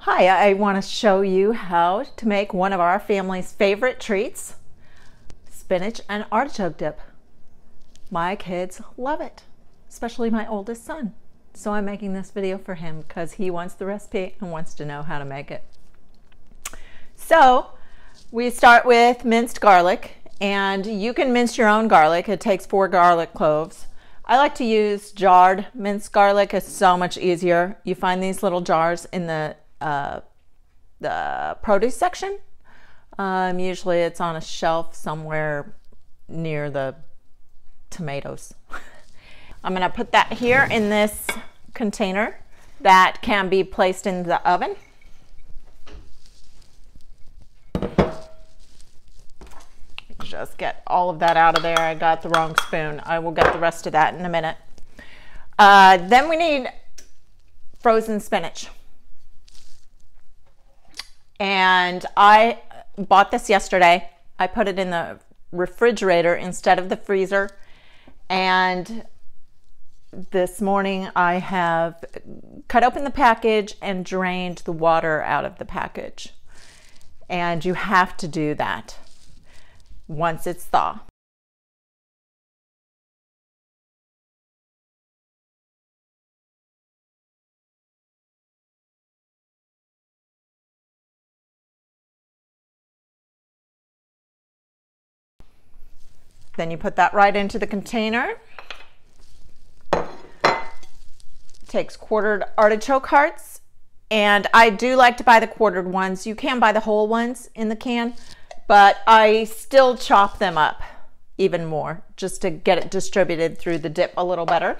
Hi, I want to show you how to make one of our family's favorite treats, spinach and artichoke dip. My kids love it, especially my oldest son. So I'm making this video for him because he wants the recipe and wants to know how to make it. So we start with minced garlic, and you can mince your own garlic. It takes 4 garlic cloves. I like to use jarred minced garlic. It's so much easier. You find these little jars in the produce section. Usually it's on a shelf somewhere near the tomatoes. I'm going to put that here in this container that can be placed in the oven. Just get all of that out of there. I got the wrong spoon. I will get the rest of that in a minute. Then we need frozen spinach. And I bought this yesterday. I put it in the refrigerator instead of the freezer. And this morning I have cut open the package and drained the water out of the package. And you have to do that once it's thawed. Then you put that right into the container. Takes quartered artichoke hearts, and I do like to buy the quartered ones. You can buy the whole ones in the can, but I still chop them up even more just to get it distributed through the dip a little better.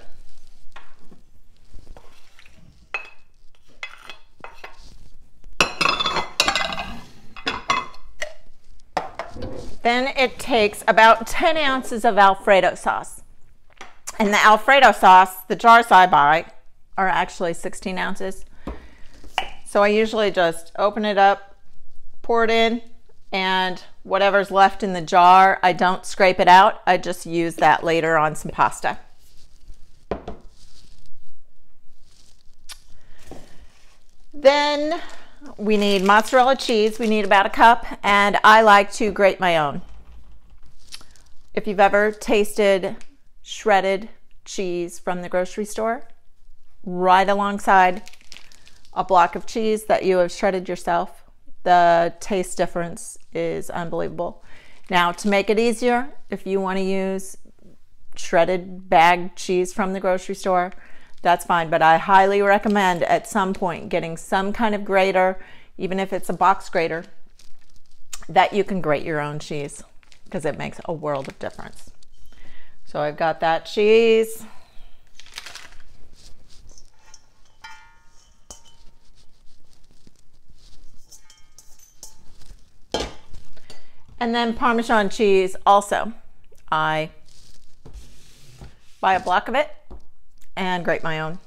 Then it takes about 10 ounces of Alfredo sauce. And the Alfredo sauce, the jars I buy, are actually 16 ounces. So I usually just open it up, pour it in, and whatever's left in the jar, I don't scrape it out. I just use that later on some pasta. Then we need mozzarella cheese. We need about a cup, and I like to grate my own. If you've ever tasted shredded cheese from the grocery store, right alongside a block of cheese that you have shredded yourself, the taste difference is unbelievable. Now, to make it easier, if you want to use shredded bagged cheese from the grocery store, that's fine, but I highly recommend at some point getting some kind of grater, even if it's a box grater, that you can grate your own cheese, because it makes a world of difference. So I've got that cheese. And then Parmesan cheese also. I buy a block of it and grate my own.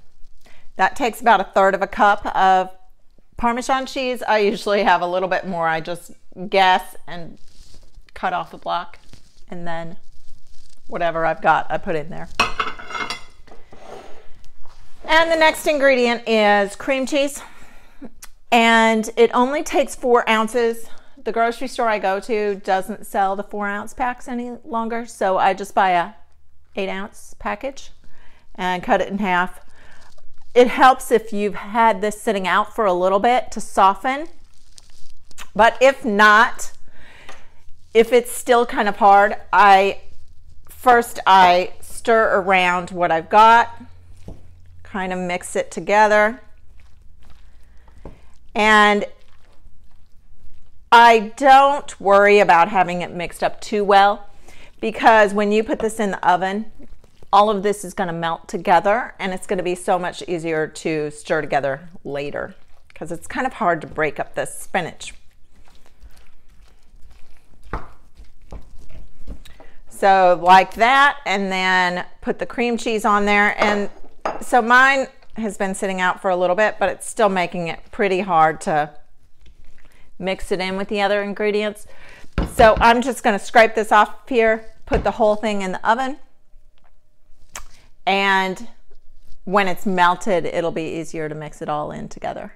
That takes about 1/3 cup of Parmesan cheese. I usually have a little bit more. I just guess and cut off the block, and then whatever I've got, I put in there. And the next ingredient is cream cheese, and it only takes 4 ounces. The grocery store I go to doesn't sell the 4-ounce packs any longer, so I just buy a 8-ounce package and cut it in half. It helps if you've had this sitting out for a little bit to soften, but if not, if it's still kind of hard, first I stir around what I've got, kind of mix it together, and I don't worry about having it mixed up too well, because when you put this in the oven, all of this is going to melt together, and it's going to be so much easier to stir together later, because it's kind of hard to break up this spinach. So like that, and then put the cream cheese on there. And so mine has been sitting out for a little bit, but it's still making it pretty hard to mix it in with the other ingredients. So I'm just going to scrape this off here, put the whole thing in the oven, and when it's melted, it'll be easier to mix it all in together.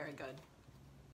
very good.